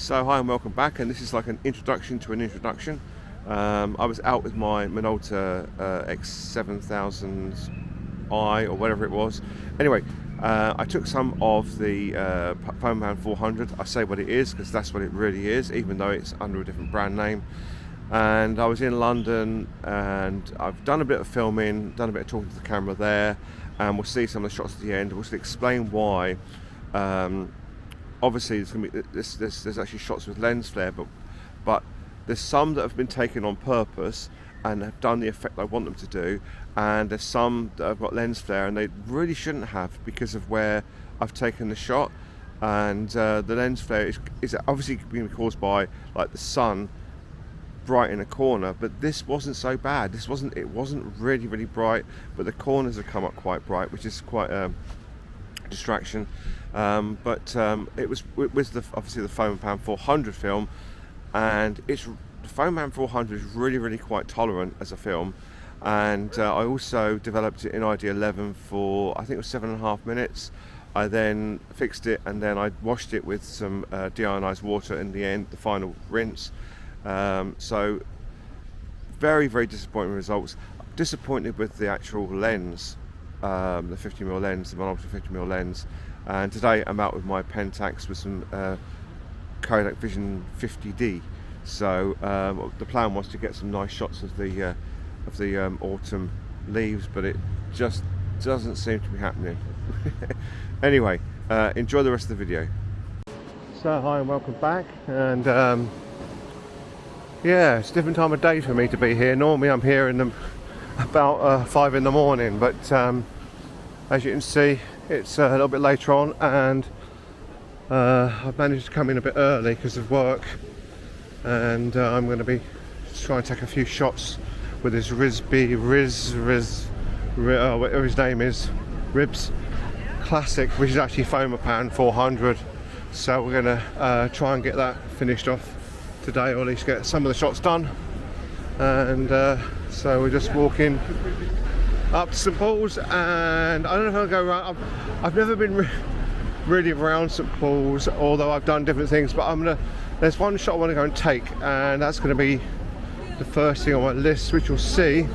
So hi and welcome back, and this is like an introduction to an introduction. I was out with my Minolta X7000i or whatever it was. Anyway, I took some of the Fomapan 400. I say what it is because that's what it really is, even though it's under a different brand name. And I was in London and I've done a bit of filming, done a bit of talking to the camera there, and we'll see some of the shots at the end. We'll explain why. Obviously there's going to be there's actually shots with lens flare, but there's some that have been taken on purpose and have done the effect I want them to do, and there's some that have got lens flare and they really shouldn't have because of where I've taken the shot. And the lens flare is obviously being caused by like the sun bright in a corner, but this wasn't so bad. It wasn't really bright, but the corners have come up quite bright, which is quite a distraction. It was obviously the Fomapan 400 film, and the Fomapan 400 is really quite tolerant as a film. And I also developed it in ID11 for, I think it was 7.5 minutes. I then fixed it and then I washed it with some deionized water in the end, the final rinse. So very disappointing results. Disappointed with the actual lens, the 50mm lens, the Minolta 50mm lens. And today I'm out with my Pentax with some Kodak Vision 50D. So the plan was to get some nice shots of the autumn leaves, but it just doesn't seem to be happening. Anyway, enjoy the rest of the video. So hi and welcome back, and yeah, it's a different time of day for me to be here. Normally I'm here in about 5 in the morning, but as you can see, it's a little bit later on, and I've managed to come in a bit early because of work, and I'm going to be trying to take a few shots with this whatever his name is, Ribs Classic, which is actually Fomapan 400. So we're going to try and get that finished off today, or at least get some of the shots done. And so we're just walking up to St Paul's, and I don't know if I'll go around. I've never been really around St Paul's, although I've done different things, but there's one shot I want to go and take, and that's going to be the first thing on my list, which you'll see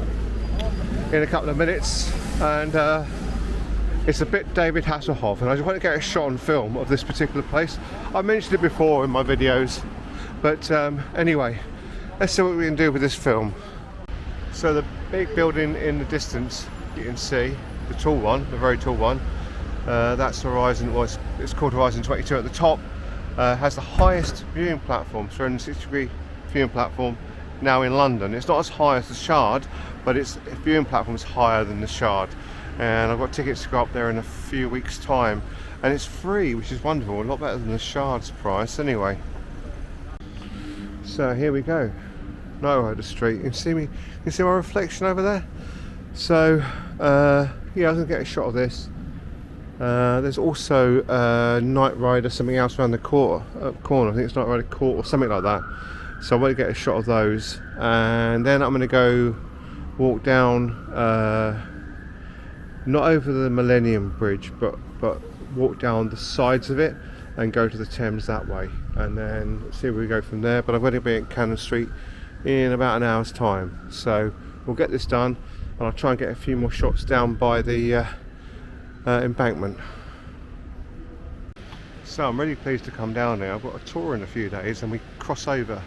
in a couple of minutes. And it's a bit David Hasselhoff, and I just want to get a shot on film of this particular place. I mentioned it before in my videos, but anyway, let's see what we can do with this film. So the big building in the distance, you can see, the tall one, the very tall one, that's Horizon, well it's called Horizon 22 at the top, has the highest viewing platform, 360-degree viewing platform now in London. It's not as high as the Shard, but its viewing platform is higher than the Shard. And I've got tickets to go up there in a few weeks' time, and it's free, which is wonderful, a lot better than the Shard's price anyway. So here we go, Minolta Street. You can see my reflection over there. So yeah, I was gonna get a shot of this. There's also Night Rider, something else around the corner. I think it's Night Rider Court or something like that. So I want to get a shot of those, and then I'm going to go walk down, not over the Millennium Bridge, but walk down the sides of it and go to the Thames that way, and then see where we go from there. But I'm going to be at Cannon Street in about an hour's time, so we'll get this done, and I'll try and get a few more shots down by the embankment. So I'm really pleased to come down here. I've got a tour in a few days, and we cross over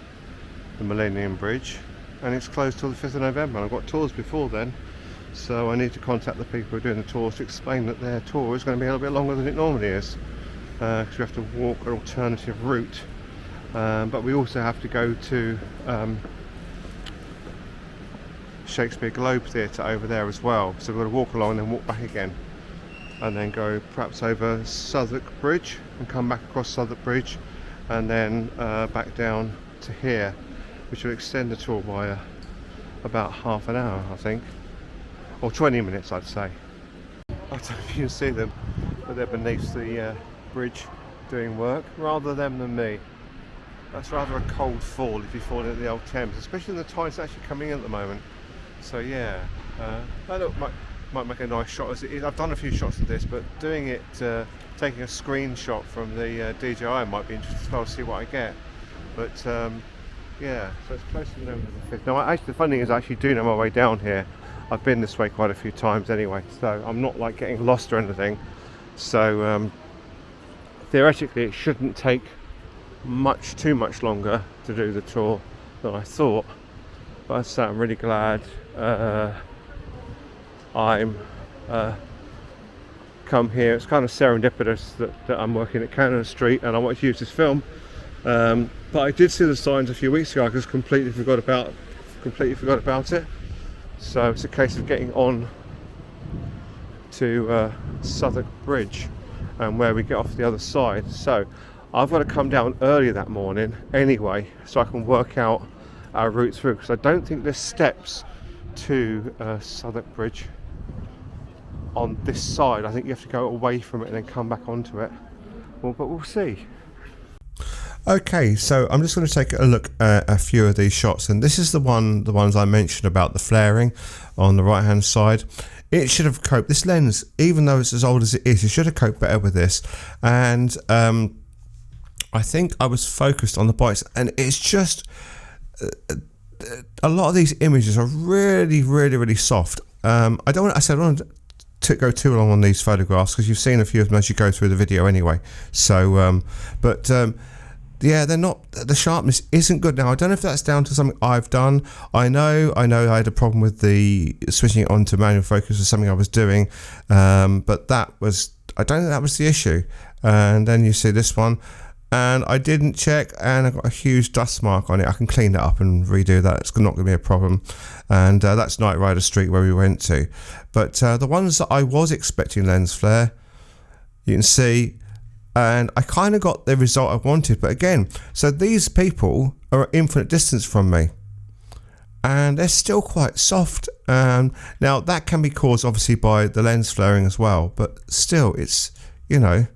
the Millennium Bridge, and it's closed till the 5th of November, and I've got tours before then, so I need to contact the people who are doing the tours to explain that their tour is going to be a little bit longer than it normally is, because we have to walk an alternative route, but we also have to go to Shakespeare Globe Theatre over there as well, so we've got to walk along and then walk back again, and then go perhaps over Southwark Bridge and come back across Southwark Bridge, and then back down to here, which will extend the tour by about half an hour, I think, or 20 minutes I'd say. I don't know if you can see them, but they're beneath the bridge doing work, rather them than me. That's rather a cold fall if you fall into the old Thames, especially in the tides actually coming in at the moment. So yeah, look, might make a nice shot as it is. I've done a few shots of this, but doing it, taking a screenshot from the DJI might be interesting as well to see what I get. But yeah, so it's close to November the 5th. Now, actually, the funny thing is I actually do know my way down here. I've been this way quite a few times anyway, so I'm not like getting lost or anything. So theoretically, it shouldn't take too much longer to do the tour than I thought. But I say I'm really glad I'm come here. It's kind of serendipitous that I'm working at Cannon Street and I wanted to use this film. But I did see the signs a few weeks ago. I just completely forgot about it. So it's a case of getting on to Southwark Bridge and where we get off the other side. So I've got to come down early that morning anyway, so I can work out our route through, because I don't think there's steps to Southwark Bridge on this side. I think you have to go away from it and then come back onto it. Well, but we'll see. Okay, so I'm just going to take a look at a few of these shots, and this is the ones I mentioned about the flaring on the right hand side. It should have coped, this lens, even though it's as old as it is, it should have coped better with this. And I think I was focused on the bites, and it's just a lot of these images are really soft. I don't want to go too long on these photographs because you've seen a few of them as you go through the video anyway. So yeah, they're not, the sharpness isn't good. Now I don't know if that's down to something I've done. I know I had a problem with the switching it on to manual focus was something I was doing, but I don't think that was the issue. And then you see this one, and I didn't check, and I got a huge dust mark on it. I can clean that up and redo that. It's not going to be a problem. And that's Night Rider Street where we went to. But the ones that I was expecting lens flare, you can see, and I kind of got the result I wanted. But again, so these people are at infinite distance from me, and they're still quite soft. Now that can be caused obviously by the lens flaring as well, but still, it's, you know,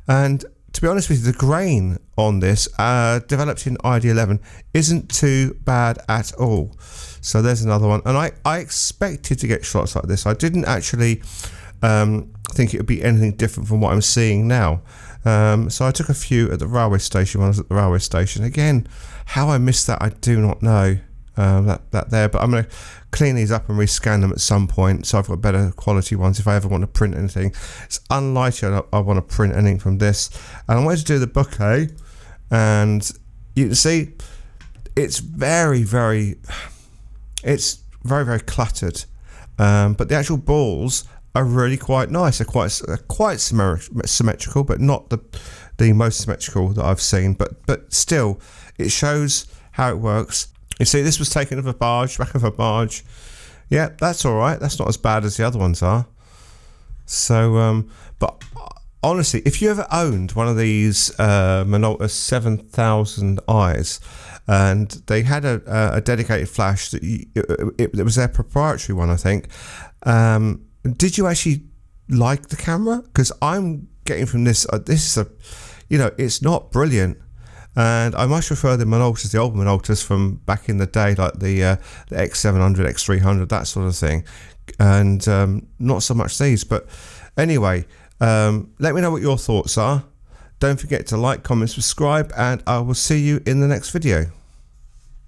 and to be honest with you, the grain on this, developed in ID11, isn't too bad at all. So there's another one, and I expected to get shots like this. I didn't actually think it would be anything different from what I'm seeing now. So I took a few at the railway station when I was at the railway station. Again, how I missed that, I do not know. That there, but I'm going to clean these up and rescan them at some point, so I've got better quality ones if I ever want to print anything. It's unlikely I want to print anything from this. And I wanted to do the bouquet, and you can see it's very cluttered, but the actual balls are really quite nice. They're quite symmetrical, but not the most symmetrical that I've seen, but still it shows how it works. You see, this was taken of a barge, back of a barge. Yeah, that's all right. That's not as bad as the other ones are. So, but honestly, if you ever owned one of these Minolta 7000Is, and they had a dedicated flash that it was their proprietary one, I think. Did you actually like the camera? Because I'm getting from this, this is it's not brilliant. And I much prefer the Minoltas, the old Minoltas from back in the day, like the X700, X300, that sort of thing, and not so much these. But anyway, let me know what your thoughts are. Don't forget to like, comment, subscribe, and I will see you in the next video.